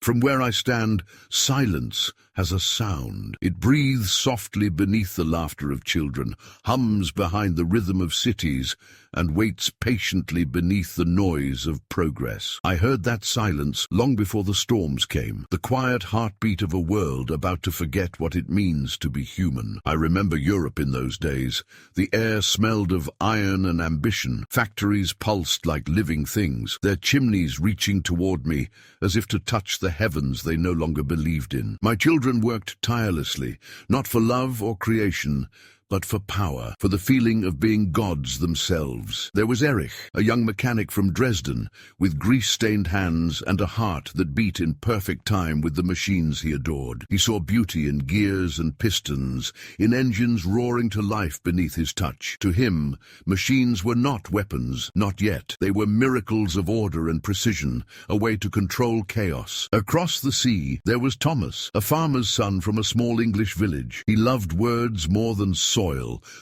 From where I stand, silence has a sound. It breathes softly beneath the laughter of children, hums behind the rhythm of cities, and waits patiently beneath the noise of progress. I heard that silence long before the storms came, the quiet heartbeat of a world about to forget what it means to be human. I remember Europe in those days. The air smelled of iron and ambition. Factories pulsed like living things, their chimneys reaching toward me as if to touch the heavens they no longer believed in. My children worked tirelessly, not for love or creation, but for power, for the feeling of being gods themselves. There was Erich, a young mechanic from Dresden, with grease-stained hands and a heart that beat in perfect time with the machines he adored. He saw beauty in gears and pistons, in engines roaring to life beneath his touch. To him, machines were not weapons, not yet. They were miracles of order and precision, a way to control chaos. Across the sea, there was Thomas, a farmer's son from a small English village. He loved words more than soil,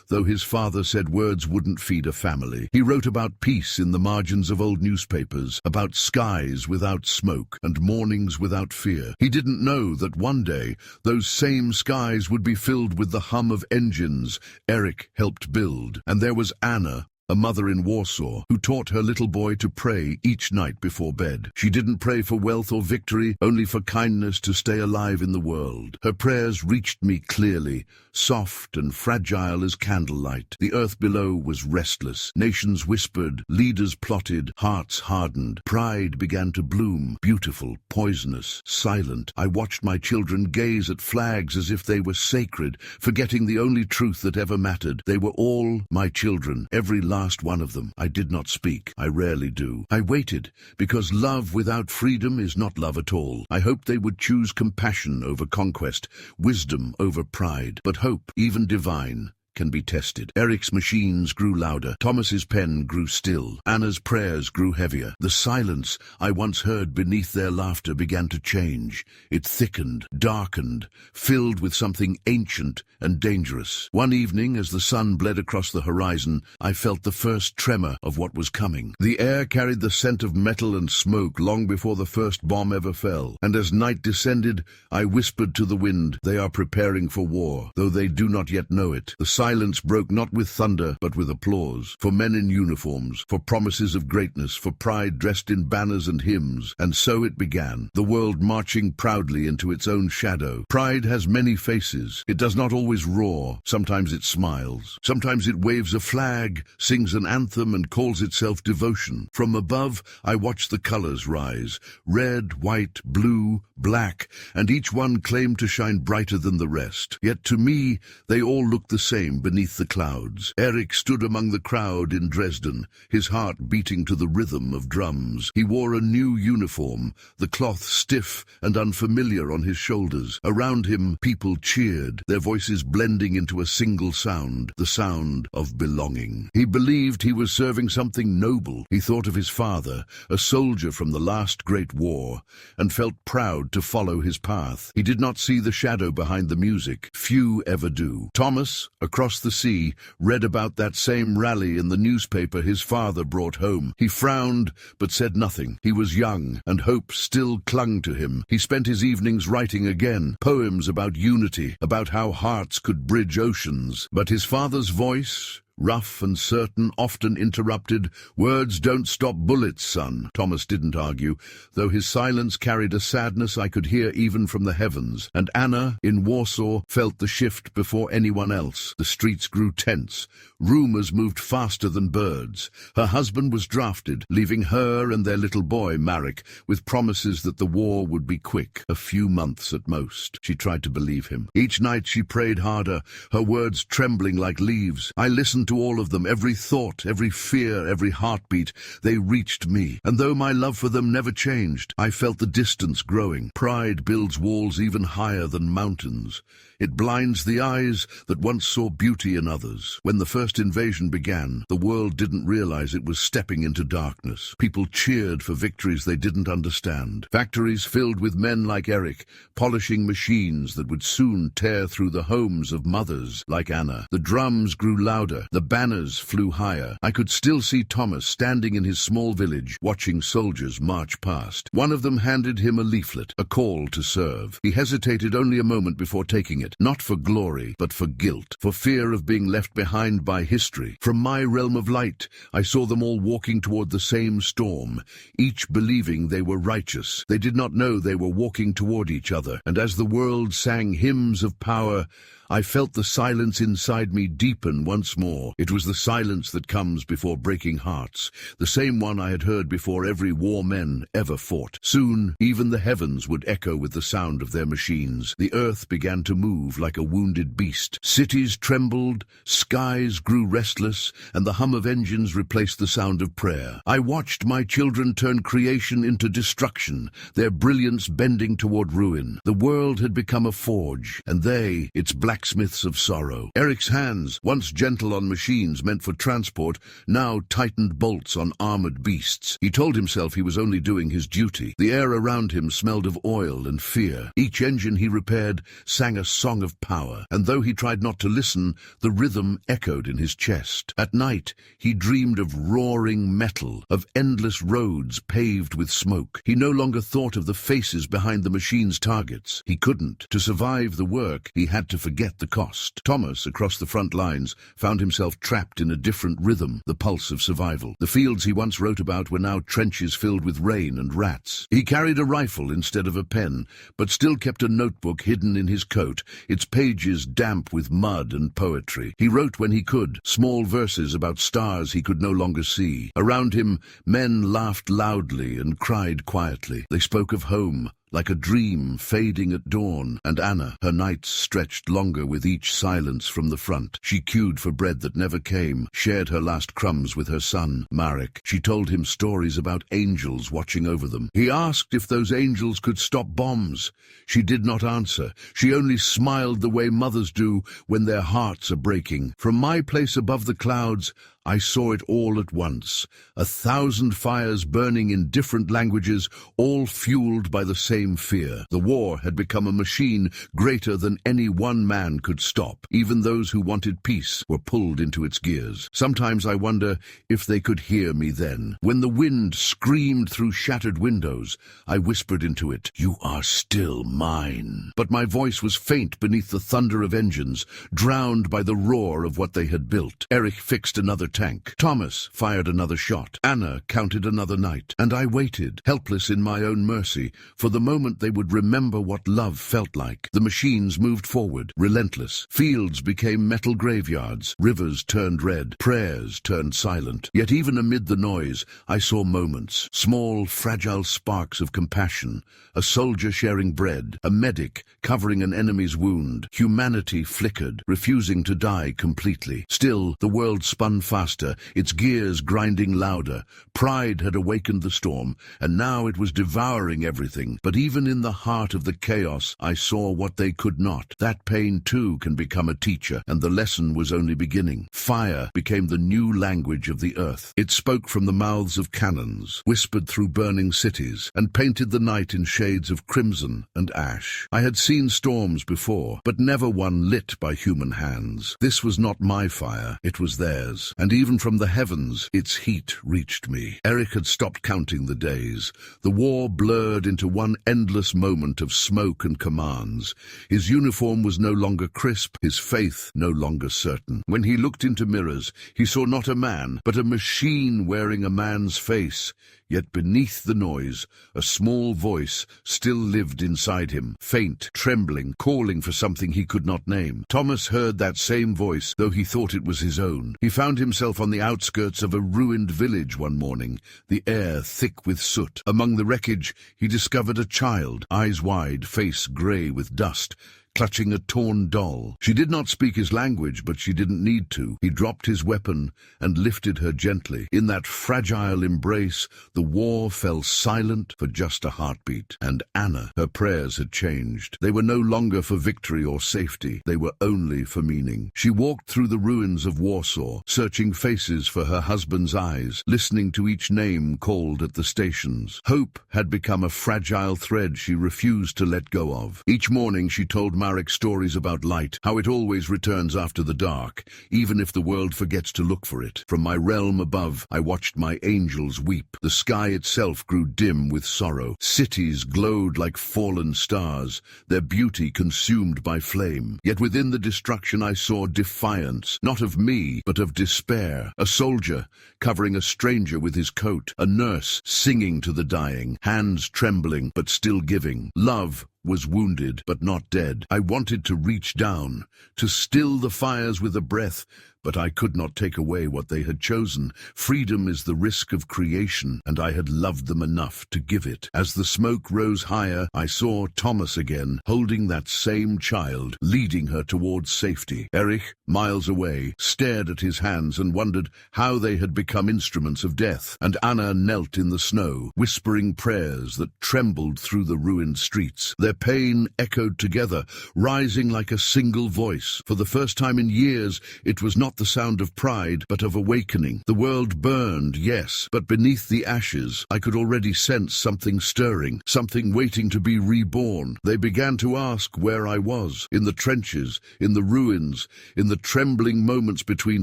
though his father said words wouldn't feed a family. He wrote about peace in the margins of old newspapers, about skies without smoke and mornings without fear. He didn't know that one day those same skies would be filled with the hum of engines Eric helped build. And there was Anna, a mother in Warsaw, who taught her little boy to pray each night before bed. She didn't pray for wealth or victory, only for kindness to stay alive in the world. Her prayers reached me clearly, soft and fragile as candlelight. The earth below was restless. Nations whispered, leaders plotted, hearts hardened. Pride began to bloom, beautiful, poisonous, silent. I watched my children gaze at flags as if they were sacred, forgetting the only truth that ever mattered. They were all my children, every last one of them. I did not speak. I rarely do. I waited, because love without freedom is not love at all. I hoped they would choose compassion over conquest, wisdom over pride. But hope, even divine, can be tested. Eric's machines grew louder. Thomas's pen grew still. Anna's prayers grew heavier. The silence I once heard beneath their laughter began to change. It thickened, darkened, filled with something ancient and dangerous. One evening, as the sun bled across the horizon, I felt the first tremor of what was coming. The air carried the scent of metal and smoke long before the first bomb ever fell. And as night descended, I whispered to the wind, "They are preparing for war, though they do not yet know it." The silence broke not with thunder, but with applause. For men in uniforms, for promises of greatness, for pride dressed in banners and hymns. And so it began, the world marching proudly into its own shadow. Pride has many faces. It does not always roar. Sometimes it smiles. Sometimes it waves a flag, sings an anthem, and calls itself devotion. From above, I watched the colors rise. Red, white, blue, black, and each one claimed to shine brighter than the rest. Yet to me, they all looked the same beneath the clouds. Eric stood among the crowd in Dresden, his heart beating to the rhythm of drums. He wore a new uniform, the cloth stiff and unfamiliar on his shoulders. Around him, people cheered, their voices blending into a single sound, the sound of belonging. He believed he was serving something noble. He thought of his father, a soldier from the last great war, and felt proud to follow his path. He did not see the shadow behind the music. Few ever do. Thomas, across the sea, read about that same rally in the newspaper his father brought home. He frowned, but said nothing. He was young, and hope still clung to him. He spent his evenings writing again, poems about unity, about how hearts could bridge oceans. But his father's voice, rough and certain, often interrupted, "Words don't stop bullets, son." Thomas didn't argue, though his silence carried a sadness I could hear even from the heavens. And Anna, in Warsaw, felt the shift before anyone else. The streets grew tense. Rumors moved faster than birds. Her husband was drafted, leaving her and their little boy, Marek, with promises that the war would be quick, a few months at most. She tried to believe him. Each night she prayed harder, her words trembling like leaves. I listened to all of them, every thought, every fear, every heartbeat. They reached me, and though my love for them never changed, I felt the distance growing. Pride builds walls even higher than mountains. It blinds the eyes that once saw beauty in others. When the first invasion began, the world didn't realize it was stepping into darkness. People cheered for victories they didn't understand. Factories filled with men like Eric, polishing machines that would soon tear through the homes of mothers like Anna. The drums grew louder. The banners flew higher. I could still see Thomas standing in his small village, watching soldiers march past. One of them handed him a leaflet, a call to serve. He hesitated only a moment before taking it, not for glory, but for guilt, for fear of being left behind by history. From my realm of light, I saw them all walking toward the same storm, each believing they were righteous. They did not know they were walking toward each other, and as the world sang hymns of power, I felt the silence inside me deepen once more. It was the silence that comes before breaking hearts, the same one I had heard before every war men ever fought. Soon, even the heavens would echo with the sound of their machines. The earth began to move like a wounded beast. Cities trembled, skies grew restless, and the hum of engines replaced the sound of prayer. I watched my children turn creation into destruction, their brilliance bending toward ruin. The world had become a forge, and they, its blacksmiths of sorrow. Eric's hands, once gentle on machines meant for transport, now tightened bolts on armored beasts. He told himself he was only doing his duty. The air around him smelled of oil and fear. Each engine he repaired sang a song of power, and though he tried not to listen, the rhythm echoed in his chest. At night, he dreamed of roaring metal, of endless roads paved with smoke. He no longer thought of the faces behind the machine's targets. He couldn't. To survive the work, he had to forget the cost. Thomas, across the front lines, found himself trapped in a different rhythm, the pulse of survival. The fields he once wrote about were now trenches filled with rain and rats. He carried a rifle instead of a pen, but still kept a notebook hidden in his coat, its pages damp with mud and poetry. He wrote when he could, small verses about stars he could no longer see. Around him, men laughed loudly and cried quietly. They spoke of home, like a dream fading at dawn, and Anna, her nights stretched longer with each silence from the front. She queued for bread that never came, shared her last crumbs with her son, Marek. She told him stories about angels watching over them. He asked if those angels could stop bombs. She did not answer. She only smiled the way mothers do when their hearts are breaking. From my place above the clouds, I saw it all at once, 1,000 fires burning in different languages, all fueled by the same fear. The war had become a machine greater than any one man could stop. Even those who wanted peace were pulled into its gears. Sometimes I wonder if they could hear me then. When the wind screamed through shattered windows, I whispered into it, "You are still mine." But my voice was faint beneath the thunder of engines, drowned by the roar of what they had built. Eric fixed another tank. Thomas fired another shot. Anna counted another night. And I waited, helpless in my own mercy, for the moment they would remember what love felt like. The machines moved forward, relentless. Fields became metal graveyards. Rivers turned red. Prayers turned silent. Yet even amid the noise, I saw moments, small, fragile sparks of compassion. A soldier sharing bread, a medic covering an enemy's wound. Humanity flickered, refusing to die completely. Still, the world spun faster, its gears grinding louder. Pride had awakened the storm, and now it was devouring everything. But even in the heart of the chaos, I saw what they could not. That pain too can become a teacher, and the lesson was only beginning. Fire became the new language of the earth. It spoke from the mouths of cannons, whispered through burning cities, and painted the night in shades of crimson and ash. I had seen storms before, but never one lit by human hands. This was not my fire, it was theirs. And even from the heavens, its heat reached me. Eric had stopped counting the days. The war blurred into one endless moment of smoke and commands. His uniform was no longer crisp, his faith no longer certain. When he looked into mirrors, he saw not a man, but a machine wearing a man's face. Yet beneath the noise, a small voice still lived inside him, faint, trembling, calling for something he could not name. Thomas heard that same voice, though he thought it was his own. He found himself on the outskirts of a ruined village one morning, the air thick with soot. Among the wreckage, he discovered a child, eyes wide, face grey with dust, clutching a torn doll. She did not speak his language, but she didn't need to. He dropped his weapon and lifted her gently. In that fragile embrace, the war fell silent for just a heartbeat. And Anna, her prayers had changed. They were no longer for victory or safety. They were only for meaning. She walked through the ruins of Warsaw, searching faces for her husband's eyes, listening to each name called at the stations. Hope had become a fragile thread she refused to let go of. Each morning she told Marek stories about light, how it always returns after the dark, even if the world forgets to look for it. From my realm above, I watched my angels weep. The sky itself grew dim with sorrow. Cities glowed like fallen stars, their beauty consumed by flame. Yet within the destruction I saw defiance, not of me, but of despair. A soldier covering a stranger with his coat, a nurse singing to the dying, hands trembling but still giving. Love was wounded but not dead. I wanted to reach down, to still the fires with a breath, but I could not take away what they had chosen. Freedom is the risk of creation, and I had loved them enough to give it. As the smoke rose higher, I saw Thomas again, holding that same child, leading her towards safety. Erich, miles away, stared at his hands and wondered how they had become instruments of death. And Anna knelt in the snow, whispering prayers that trembled through the ruined streets. Their pain echoed together, rising like a single voice. For the first time in years, it was not the sound of pride, but of awakening. The world burned, yes, but beneath the ashes, I could already sense something stirring, something waiting to be reborn. They began to ask where I was, in the trenches, in the ruins, in the trembling moments between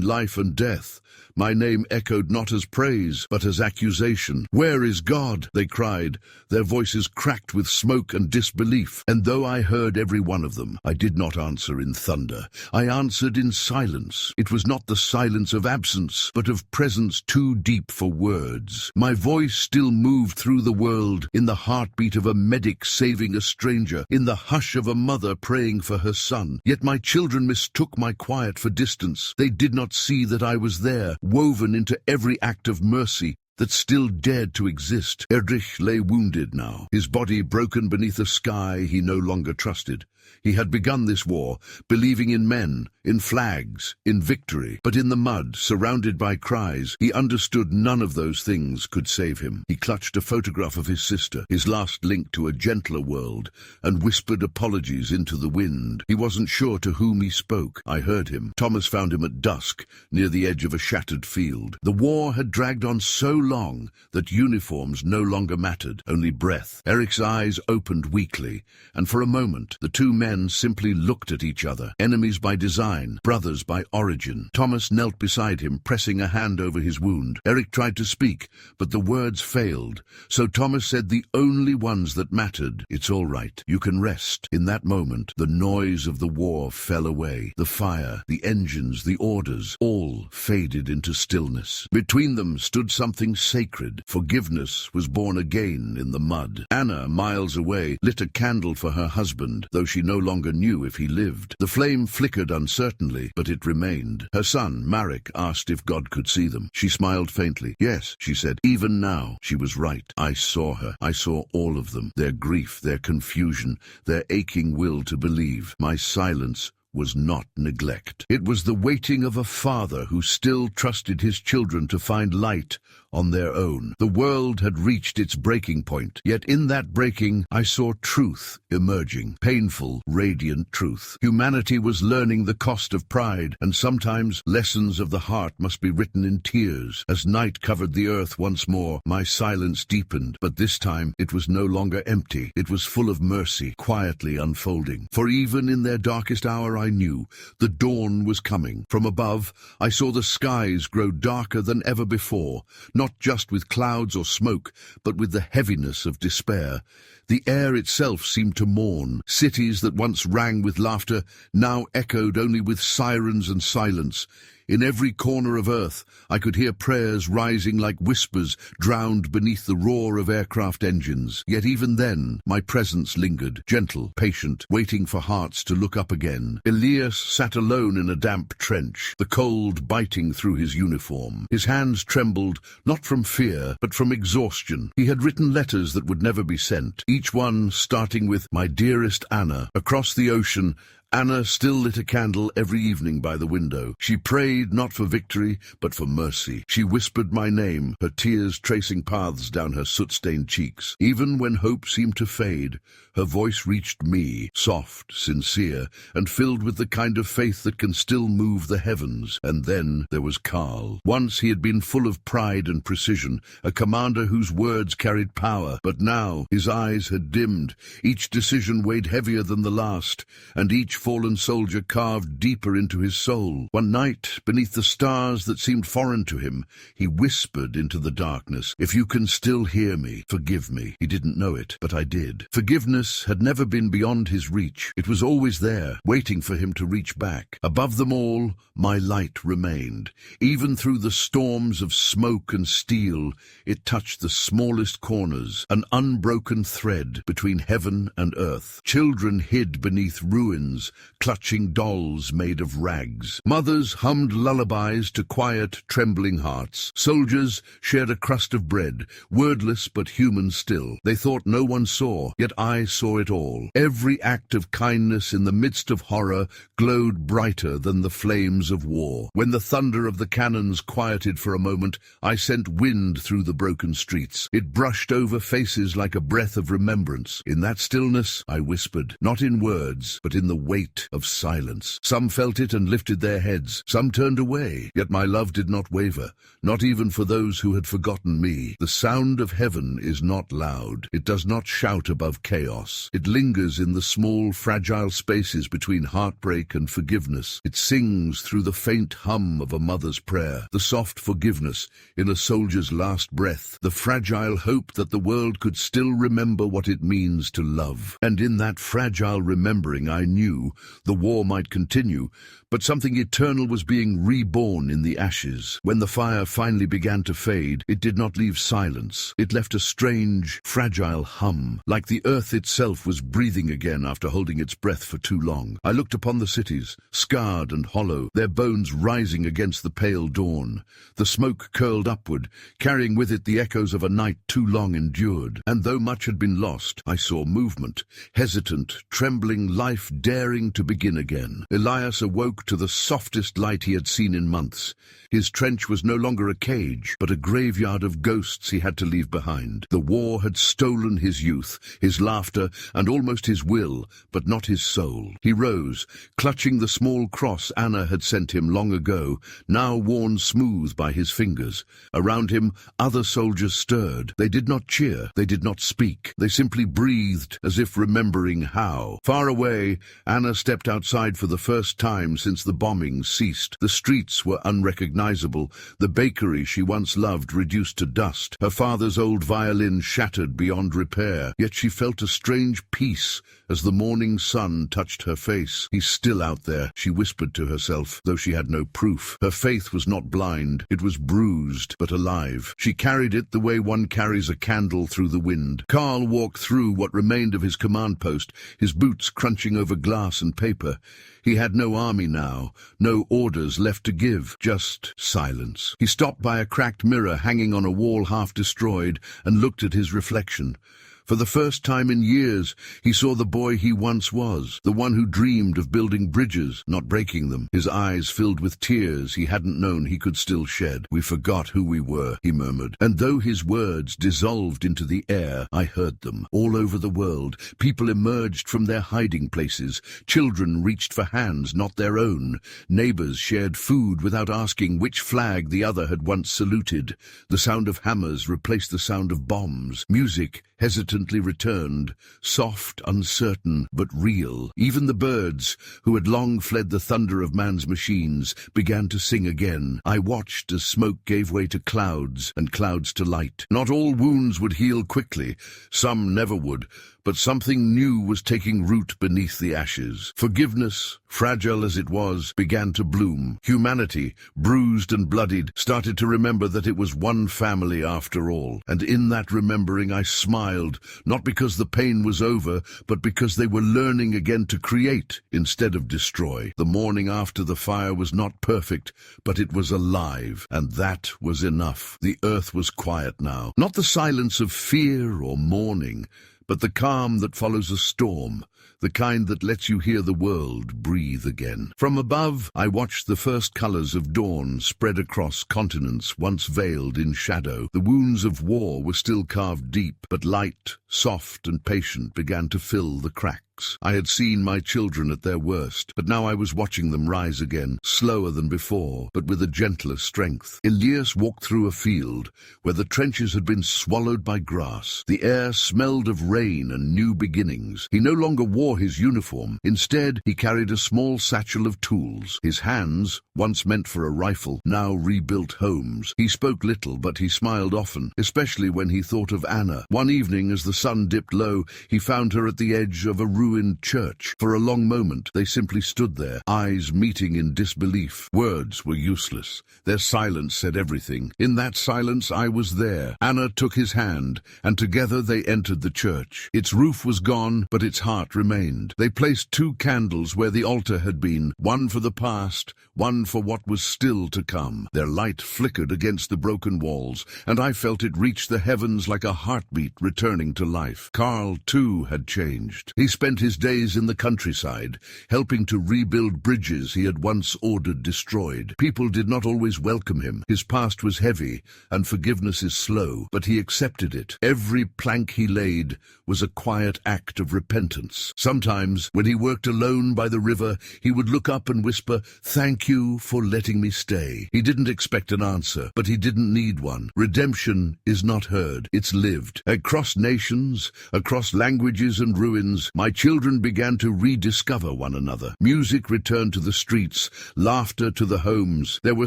life and death. My name echoed not as praise, but as accusation. "Where is God?" they cried, their voices cracked with smoke and disbelief. And though I heard every one of them, I did not answer in thunder. I answered in silence. It was not the silence of absence, but of presence too deep for words. My voice still moved through the world, in the heartbeat of a medic saving a stranger, in the hush of a mother praying for her son. Yet my children mistook my quiet for distance. They did not see that I was there, woven into every act of mercy that still dared to exist. Erich lay wounded now, his body broken beneath a sky he no longer trusted. He had begun this war, believing in men, in flags, in victory. But in the mud, surrounded by cries, he understood none of those things could save him. He clutched a photograph of his sister, his last link to a gentler world, and whispered apologies into the wind. He wasn't sure to whom he spoke. I heard him. Thomas found him at dusk, near the edge of a shattered field. The war had dragged on so long that uniforms no longer mattered, only breath. Erich's eyes opened weakly, and for a moment the two men simply looked at each other, enemies by design, brothers by origin. Thomas knelt beside him, pressing a hand over his wound. Erich tried to speak, but the words failed. So Thomas said the only ones that mattered, "It's all right. You can rest." In that moment, the noise of the war fell away. The fire, the engines, the orders, all faded into stillness. Between them stood something sacred. Forgiveness was born again in the mud. Anna, miles away, lit a candle for her husband, though she no longer knew if he lived. The flame flickered uncertainly, but it remained. Her son, Marek, asked if God could see them. She smiled faintly. "Yes," she said. "Even now." She was right. I saw her. I saw all of them. Their grief, their confusion, their aching will to believe. My silence was not neglect. It was the waiting of a father who still trusted his children to find light on their own. The world had reached its breaking point, yet in that breaking I saw truth emerging, painful, radiant truth. Humanity was learning the cost of pride, and sometimes lessons of the heart must be written in tears. As night covered the earth once more, my silence deepened, but this time it was no longer empty. It was full of mercy, quietly unfolding. For even in their darkest hour I knew the dawn was coming. From above, I saw the skies grow darker than ever before, not just with clouds or smoke, but with the heaviness of despair. The air itself seemed to mourn. Cities that once rang with laughter now echoed only with sirens and silence. In every corner of Earth, I could hear prayers rising like whispers drowned beneath the roar of aircraft engines. Yet even then, my presence lingered, gentle, patient, waiting for hearts to look up again. Elias sat alone in a damp trench, the cold biting through his uniform. His hands trembled, not from fear, but from exhaustion. He had written letters that would never be sent, each one starting with, "My dearest Anna." Across the ocean, Anna still lit a candle every evening by the window. She prayed not for victory, but for mercy. She whispered my name, her tears tracing paths down her soot-stained cheeks. Even when hope seemed to fade, her voice reached me, soft, sincere, and filled with the kind of faith that can still move the heavens. And then there was Karl. Once he had been full of pride and precision, a commander whose words carried power. But now his eyes had dimmed. Each decision weighed heavier than the last, and each fallen soldier carved deeper into his soul. One night, beneath the stars that seemed foreign to him, he whispered into the darkness, "If you can still hear me, forgive me." He didn't know it, but I did. Forgiveness had never been beyond his reach. It was always there, waiting for him to reach back. Above them all, my light remained. Even through the storms of smoke and steel, it touched the smallest corners, an unbroken thread between heaven and earth. Children hid beneath ruins, clutching dolls made of rags. Mothers hummed lullabies to quiet, trembling hearts. Soldiers shared a crust of bread, wordless but human still. They thought no one saw, yet I saw it all. Every act of kindness in the midst of horror glowed brighter than the flames of war. When the thunder of the cannons quieted for a moment, I sent wind through the broken streets. It brushed over faces like a breath of remembrance. In that stillness, I whispered, not in words, but in the weight of silence. Some felt it and lifted their heads. Some turned away. Yet my love did not waver, not even for those who had forgotten me. The sound of heaven is not loud. It does not shout above chaos. It lingers in the small, fragile spaces between heartbreak and forgiveness. It sings through the faint hum of a mother's prayer, the soft forgiveness in a soldier's last breath, the fragile hope that the world could still remember what it means to love. And in that fragile remembering, I knew the war might continue, but something eternal was being reborn in the ashes. When the fire finally began to fade, it did not leave silence. It left a strange, fragile hum, like the earth itself was breathing again after holding its breath for too long. I looked upon the cities, scarred and hollow, their bones rising against the pale dawn. The smoke curled upward, carrying with it the echoes of a night too long endured. And though much had been lost, I saw movement, hesitant, trembling life daring to begin again. Elias awoke to the softest light he had seen in months. His trench was no longer a cage, but a graveyard of ghosts he had to leave behind. The war had stolen his youth, his laughter, and almost his will, but not his soul. He rose, clutching the small cross Anna had sent him long ago, now worn smooth by his fingers. Around him, other soldiers stirred. They did not cheer, they did not speak. They simply breathed, as if remembering how. Far away, Anna stepped outside for the first time since the bombing ceased. The streets were unrecognizable, the bakery she once loved reduced to dust, her father's old violin shattered beyond repair. Yet she felt a strange peace as the morning sun touched her face. "He's still out there," she whispered to herself, though she had no proof. Her faith was not blind, it was bruised, but alive. She carried it the way one carries a candle through the wind. Karl walked through what remained of his command post, his boots crunching over glass and paper. He had no army now, no orders left to give, just silence. He stopped by a cracked mirror hanging on a wall half destroyed and looked at his reflection. For the first time in years, he saw the boy he once was, the one who dreamed of building bridges, not breaking them. His eyes filled with tears he hadn't known he could still shed. "We forgot who we were," he murmured. And though his words dissolved into the air, I heard them. All over the world, people emerged from their hiding places. Children reached for hands not their own. Neighbors shared food without asking which flag the other had once saluted. The sound of hammers replaced the sound of bombs. Music hesitantly returned, soft, uncertain, but real. Even the birds, who had long fled the thunder of man's machines, began to sing again. I watched as smoke gave way to clouds, and clouds to light. Not all wounds would heal quickly. Some never would. but something new was taking root beneath the ashes. Forgiveness, fragile as it was, began to bloom. Humanity, bruised and bloodied, started to remember that it was one family after all. And in that remembering I smiled, not because the pain was over, but because they were learning again to create instead of destroy. The morning after the fire was not perfect, but it was alive, and that was enough. The earth was quiet now. Not the silence of fear or mourning, but the calm that follows a storm, the kind that lets you hear the world breathe again. From above, I watched the first colors of dawn spread across continents once veiled in shadow. The wounds of war were still carved deep, but light, soft and patient began to fill the cracks. I had seen my children at their worst, but now I was watching them rise again, slower than before, but with a gentler strength. Elias walked through a field where the trenches had been swallowed by grass. The air smelled of rain and new beginnings. He no longer wore his uniform. Instead, he carried a small satchel of tools. His hands, once meant for a rifle, now rebuilt homes. He spoke little, but he smiled often, especially when he thought of Anna. One evening, as the sun dipped low, he found her at the edge of a ruined church. For a long moment, they simply stood there, eyes meeting in disbelief. Words were useless. Their silence said everything. In that silence, I was there. Anna took his hand, and together they entered the church. Its roof was gone, but its heart remained. They placed 2 candles where the altar had been, one for the past, one for what was still to come. Their light flickered against the broken walls, and I felt it reach the heavens like a heartbeat returning to life. Carl, too, had changed. He spent his days in the countryside, helping to rebuild bridges he had once ordered destroyed. People did not always welcome him. His past was heavy, and forgiveness is slow, but he accepted it. Every plank he laid was a quiet act of repentance. Sometimes, when he worked alone by the river, he would look up and whisper, "Thank you for letting me stay." He didn't expect an answer, but he didn't need one. Redemption is not heard, it's lived. Across nations, across languages and ruins, my children began to rediscover one another. Music returned to the streets, laughter to the homes. There were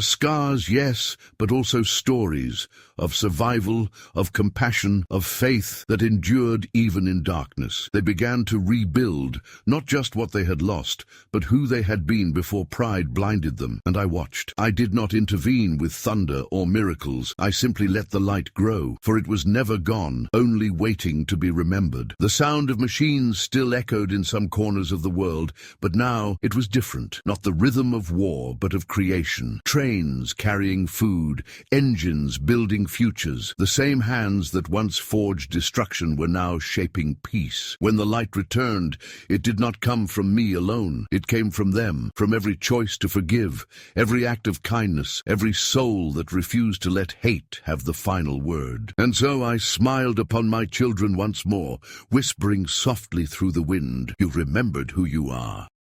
scars, yes, but also stories of survival, of compassion, of faith that endured even in darkness. They began to rebuild, not just what they had lost, but who they had been before pride blinded them. And I watched. I did not intervene with thunder or miracles. I simply let the light grow, for it was never gone, only waiting to be remembered. The sound of machines still echoed in some corners of the world, but now it was different. Not the rhythm of war, but of creation. Trains carrying food, engines building futures. The same hands that once forged destruction were now shaping peace. When the light returned, it did not come from me alone. It came from them, from every choice to forgive, every act of kindness, every soul that refused to let hate have the final word. And so I smiled upon my children once more, whispering softly through the wind, "You remembered who you are."